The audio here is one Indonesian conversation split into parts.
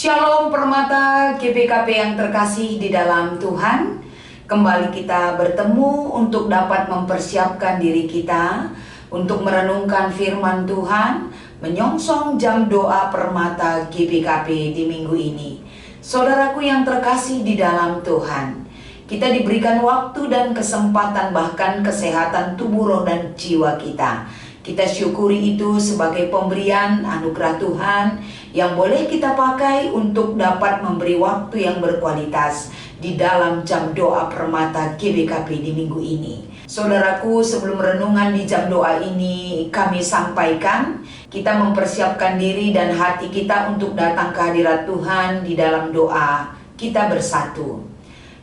Shalom Permata GBKP yang terkasih di dalam Tuhan. Kembali kita bertemu untuk dapat mempersiapkan diri kita untuk merenungkan firman Tuhan, menyongsong jam doa Permata GBKP di minggu ini. Saudaraku yang terkasih di dalam Tuhan, kita diberikan waktu dan kesempatan, bahkan kesehatan tubuh, roh, dan jiwa kita. Kita syukuri itu sebagai pemberian anugerah Tuhan yang boleh kita pakai untuk dapat memberi waktu yang berkualitas di dalam jam doa Permata GBKP di minggu ini. Saudaraku, sebelum renungan di jam doa ini kami sampaikan, kita mempersiapkan diri dan hati kita untuk datang ke hadirat Tuhan di dalam doa. Kita bersatu.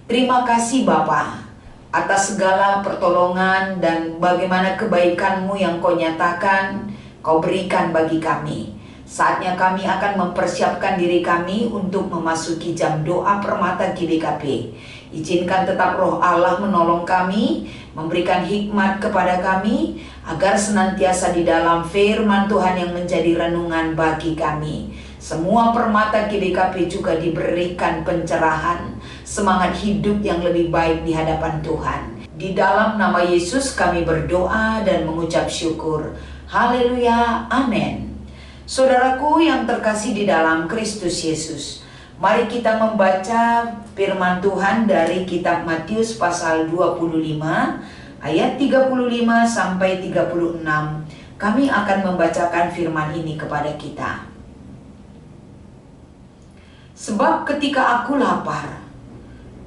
Terima kasih Bapa atas segala pertolongan dan bagaimana kebaikan-Mu yang Kau nyatakan, Kau berikan bagi kami. Saatnya kami akan mempersiapkan diri kami untuk memasuki jam doa Permata GBKP. Izinkan tetap Roh Allah menolong kami, memberikan hikmat kepada kami, agar senantiasa di dalam firman Tuhan yang menjadi renungan bagi kami. Semua Permata GBKP juga diberikan pencerahan, semangat hidup yang lebih baik di hadapan Tuhan. Di dalam nama Yesus kami berdoa dan mengucap syukur. Haleluya, amin. Saudaraku yang terkasih di dalam Kristus Yesus, mari kita membaca firman Tuhan dari kitab Matius pasal 25 ayat 35 sampai 36. Kami akan membacakan firman ini kepada kita. Sebab ketika aku lapar,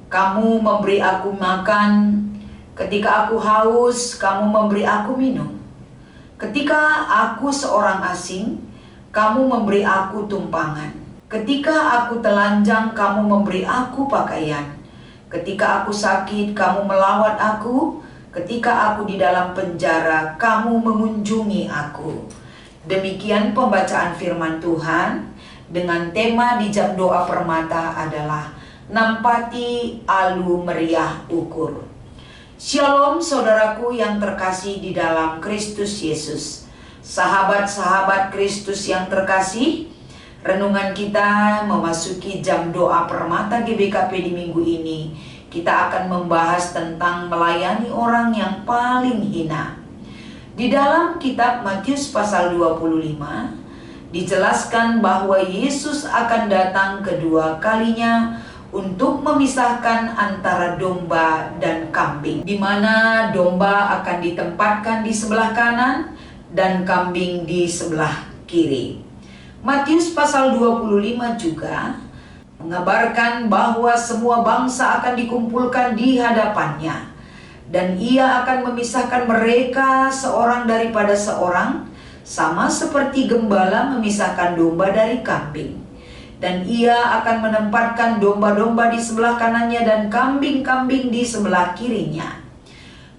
kamu memberi aku makan. Ketika aku haus, kamu memberi aku minum. Ketika aku seorang asing, kamu memberi aku tumpangan. Ketika aku telanjang, kamu memberi aku pakaian. Ketika aku sakit, kamu melawat aku. Ketika aku di dalam penjara, kamu mengunjungi aku. Demikian pembacaan firman Tuhan dengan tema di jam doa Permata adalah nampati alu meriah ukur. Shalom saudaraku yang terkasih di dalam Kristus Yesus. Sahabat-sahabat Kristus yang terkasih, renungan kita memasuki jam doa Permata GBKP di minggu ini. Kita akan membahas tentang melayani orang yang paling hina. Di dalam kitab Matius pasal 25, dijelaskan bahwa Yesus akan datang kedua kalinya untuk memisahkan antara domba dan kambing, di mana domba akan ditempatkan di sebelah kanan dan kambing di sebelah kiri. Matius pasal 25 juga mengabarkan bahwa semua bangsa akan dikumpulkan di hadapannya, dan ia akan memisahkan mereka seorang daripada seorang, sama seperti gembala memisahkan domba dari kambing. Dan ia akan menempatkan domba-domba di sebelah kanannya dan kambing-kambing di sebelah kirinya.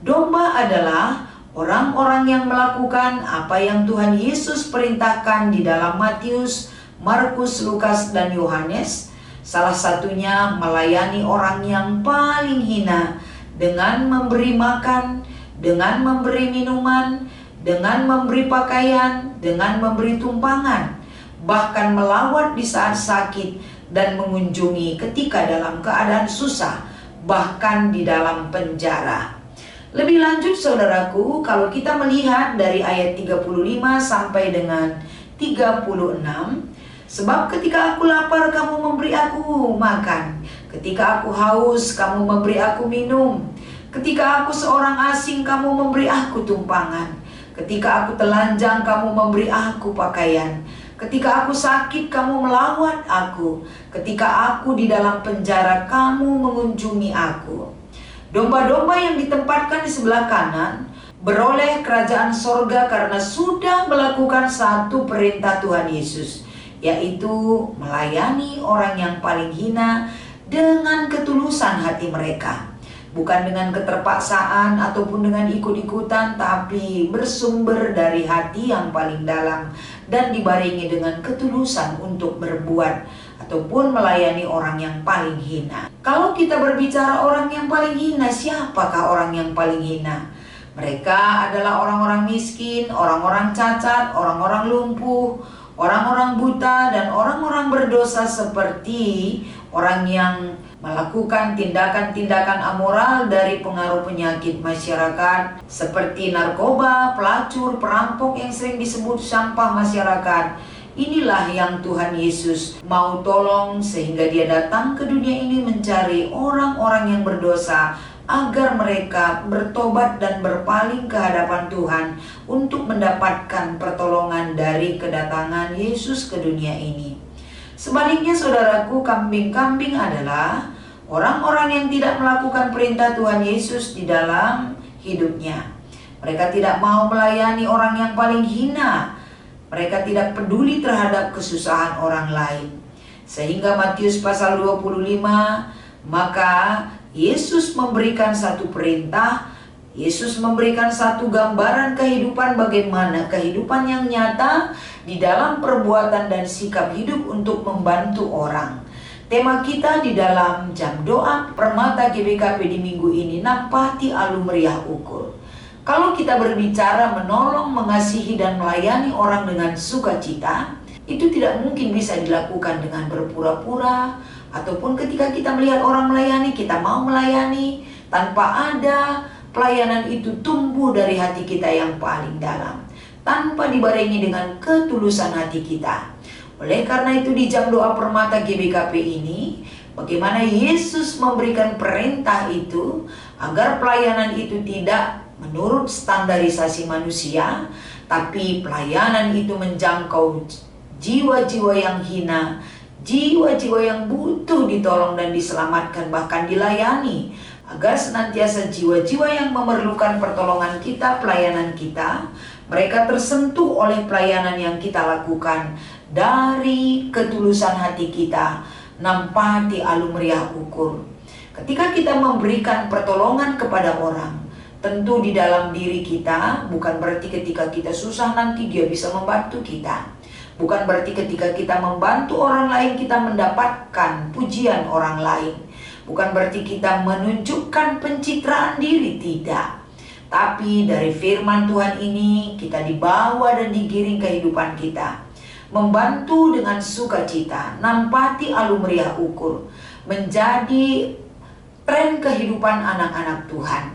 Domba adalah orang-orang yang melakukan apa yang Tuhan Yesus perintahkan di dalam Matius, Markus, Lukas, dan Yohanes. Salah satunya melayani orang yang paling hina dengan memberi makan, dengan memberi minuman, dengan memberi pakaian, dengan memberi tumpangan, bahkan melawat di saat sakit dan mengunjungi ketika dalam keadaan susah, bahkan di dalam penjara. Lebih lanjut saudaraku, kalau kita melihat dari ayat 35 sampai dengan 36, sebab ketika aku lapar kamu memberi aku makan, ketika aku haus kamu memberi aku minum, ketika aku seorang asing kamu memberi aku tumpangan, ketika aku telanjang kamu memberi aku pakaian, ketika aku sakit kamu melawat aku, ketika aku di dalam penjara kamu mengunjungi aku. Domba-domba yang ditempatkan di sebelah kanan beroleh kerajaan sorga karena sudah melakukan satu perintah Tuhan Yesus, yaitu melayani orang yang paling hina dengan ketulusan hati mereka. Bukan dengan keterpaksaan ataupun dengan ikut-ikutan, tapi bersumber dari hati yang paling dalam dan dibarengi dengan ketulusan untuk berbuat ataupun melayani orang yang paling hina. Kalau kita berbicara orang yang paling hina, siapakah orang yang paling hina? Mereka adalah orang-orang miskin, orang-orang cacat, orang-orang lumpuh, Orang-orang buta dan orang-orang berdosa seperti orang yang melakukan tindakan-tindakan amoral dari pengaruh penyakit masyarakat seperti narkoba, pelacur, perampok yang sering disebut sampah masyarakat. Inilah yang Tuhan Yesus mau tolong sehingga Dia datang ke dunia ini mencari orang-orang yang berdosa agar mereka bertobat dan berpaling ke hadapan Tuhan untuk mendapatkan pertolongan dari kedatangan Yesus ke dunia ini. Sebaliknya saudaraku, kambing-kambing adalah orang-orang yang tidak melakukan perintah Tuhan Yesus di dalam hidupnya. Mereka tidak mau melayani orang yang paling hina. Mereka tidak peduli terhadap kesusahan orang lain. Sehingga Matius pasal 25, maka Yesus memberikan satu perintah, Yesus memberikan satu gambaran kehidupan, bagaimana kehidupan yang nyata di dalam perbuatan dan sikap hidup untuk membantu orang. Tema kita di dalam jam doa Permata GBKP di minggu ini, nampati alu meriah ukur. Kalau kita berbicara menolong, mengasihi dan melayani orang dengan sukacita, itu tidak mungkin bisa dilakukan dengan berpura-pura, ataupun ketika kita melihat orang melayani, kita mau melayani tanpa ada pelayanan itu tumbuh dari hati kita yang paling dalam, tanpa dibarengi dengan ketulusan hati kita. Oleh karena itu di jam doa Permata GBKP ini, bagaimana Yesus memberikan perintah itu agar pelayanan itu tidak menurut standarisasi manusia, tapi pelayanan itu menjangkau jiwa-jiwa yang hina, jiwa-jiwa yang butuh ditolong dan diselamatkan, bahkan dilayani, agar senantiasa jiwa-jiwa yang memerlukan pertolongan kita, pelayanan kita, mereka tersentuh oleh pelayanan yang kita lakukan dari ketulusan hati kita, nampati alu meriah ukur. Ketika kita memberikan pertolongan kepada orang, tentu di dalam diri kita, bukan berarti ketika kita susah nanti dia bisa membantu kita. Bukan berarti ketika kita membantu orang lain kita mendapatkan pujian orang lain. Bukan berarti kita menunjukkan pencitraan diri, tidak. Tapi dari firman Tuhan ini kita dibawa dan digiring kehidupan kita. Membantu dengan sukacita, nampati alu meriah ukur, menjadi tren kehidupan anak-anak Tuhan.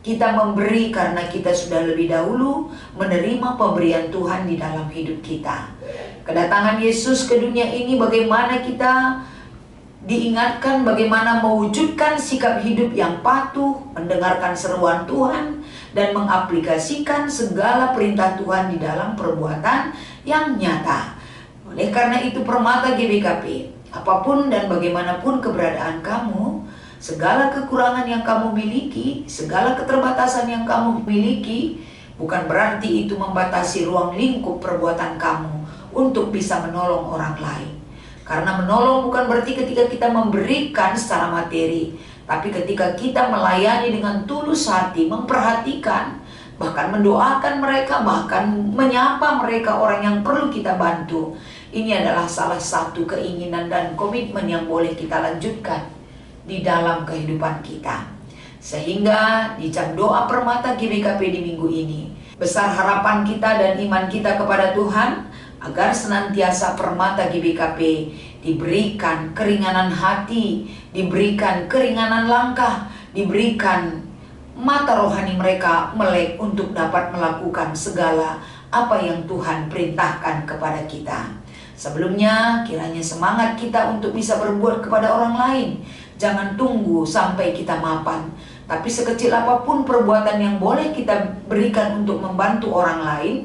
Kita memberi karena kita sudah lebih dahulu menerima pemberian Tuhan di dalam hidup kita. Kedatangan Yesus ke dunia ini bagaimana kita diingatkan bagaimana mewujudkan sikap hidup yang patuh, mendengarkan seruan Tuhan, dan mengaplikasikan segala perintah Tuhan di dalam perbuatan yang nyata. Oleh karena itu Permata GBKP, apapun dan bagaimanapun keberadaan kamu, segala kekurangan yang kamu miliki, segala keterbatasan yang kamu miliki, bukan berarti itu membatasi ruang lingkup perbuatan kamu untuk bisa menolong orang lain. Karena menolong bukan berarti ketika kita memberikan secara materi, tapi ketika kita melayani dengan tulus hati, memperhatikan, bahkan mendoakan mereka, bahkan menyapa mereka orang yang perlu kita bantu. Ini adalah salah satu keinginan dan komitmen yang boleh kita lanjutkan di dalam kehidupan kita. Sehingga di jam doa Permata GBKP di minggu ini, besar harapan kita dan iman kita kepada Tuhan agar senantiasa Permata GBKP diberikan keringanan hati, diberikan keringanan langkah, diberikan mata rohani mereka melek untuk dapat melakukan segala apa yang Tuhan perintahkan kepada kita. Sebelumnya kiranya semangat kita untuk bisa berbuat kepada orang lain. Jangan tunggu sampai kita mapan, tapi sekecil apapun perbuatan yang boleh kita berikan untuk membantu orang lain,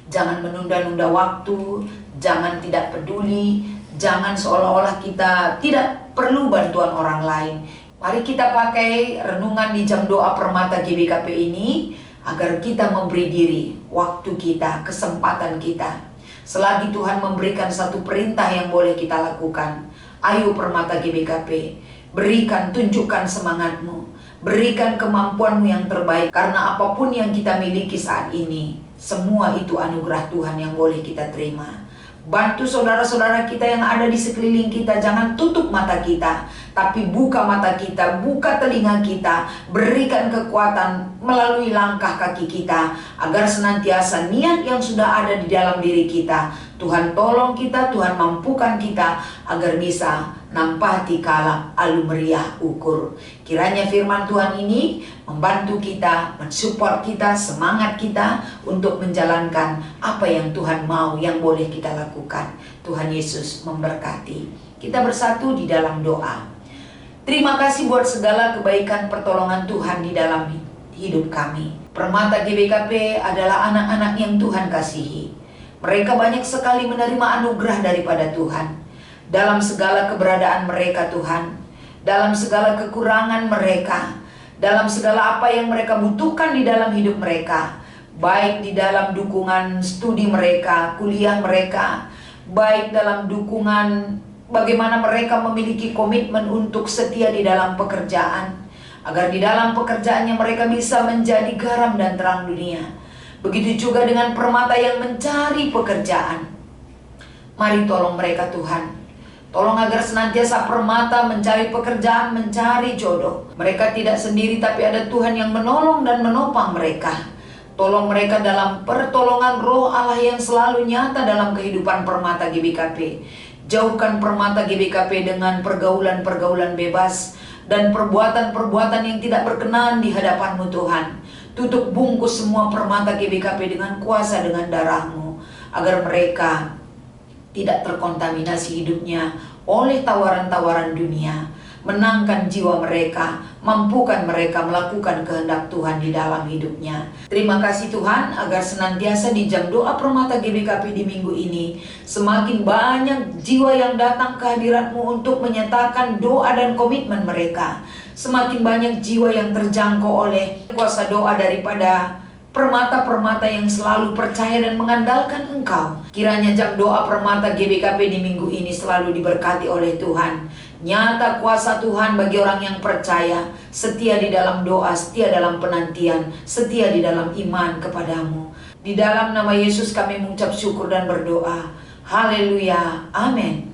jangan menunda-nunda waktu, jangan tidak peduli, jangan seolah-olah kita tidak perlu bantuan orang lain. Mari kita pakai renungan di jam doa Permata GBKP ini agar kita memberi diri, waktu kita, kesempatan kita. Selagi Tuhan memberikan satu perintah yang boleh kita lakukan, ayo Permata GBKP, berikan, tunjukkan semangatmu, berikan kemampuanmu yang terbaik. Karena apapun yang kita miliki saat ini, semua itu anugerah Tuhan yang boleh kita terima. Bantu saudara-saudara kita yang ada di sekeliling kita, jangan tutup mata kita. Tapi buka mata kita, buka telinga kita, berikan kekuatan melalui langkah kaki kita, agar senantiasa niat yang sudah ada di dalam diri kita, Tuhan tolong kita, Tuhan mampukan kita, agar bisa nampati kala alu meriah ukur. Kiranya firman Tuhan ini membantu kita, mensupport kita, semangat kita untuk menjalankan apa yang Tuhan mau, yang boleh kita lakukan. Tuhan Yesus memberkati. Kita bersatu di dalam doa. Terima kasih buat segala kebaikan pertolongan Tuhan di dalam hidup kami. Permata GBKP adalah anak-anak yang Tuhan kasihi. Mereka banyak sekali menerima anugerah daripada Tuhan. Dalam segala keberadaan mereka Tuhan, dalam segala kekurangan mereka, dalam segala apa yang mereka butuhkan di dalam hidup mereka, baik di dalam dukungan studi mereka, kuliah mereka, baik dalam dukungan bagaimana mereka memiliki komitmen untuk setia di dalam pekerjaan, agar di dalam pekerjaannya mereka bisa menjadi garam dan terang dunia. Begitu juga dengan permata yang mencari pekerjaan. Mari tolong mereka Tuhan. Tolong agar senantiasa permata mencari pekerjaan, mencari jodoh. Mereka tidak sendiri, tapi ada Tuhan yang menolong dan menopang mereka. Tolong mereka dalam pertolongan Roh Allah yang selalu nyata dalam kehidupan permata GBKP. Jauhkan permata GBKP dengan pergaulan-pergaulan bebas dan perbuatan-perbuatan yang tidak berkenan di hadapan-Mu Tuhan. Tutup bungkus semua permata GBKP dengan kuasa, dengan darah-Mu, agar mereka tidak terkontaminasi hidupnya oleh tawaran-tawaran dunia. Menangkan jiwa mereka, mampukan mereka melakukan kehendak Tuhan di dalam hidupnya. Terima kasih Tuhan, agar senantiasa di jam doa permata GBKP di minggu ini, semakin banyak jiwa yang datang ke hadirat-Mu untuk menyatakan doa dan komitmen mereka. Semakin banyak jiwa yang terjangkau oleh kuasa doa daripada permata-permata yang selalu percaya dan mengandalkan Engkau. Kiranya jam doa permata GBKP di minggu ini selalu diberkati oleh Tuhan. Nyata kuasa Tuhan bagi orang yang percaya, setia di dalam doa, setia dalam penantian, setia di dalam iman kepadamu. Di dalam nama Yesus kami mengucap syukur dan berdoa. Haleluya. Amin.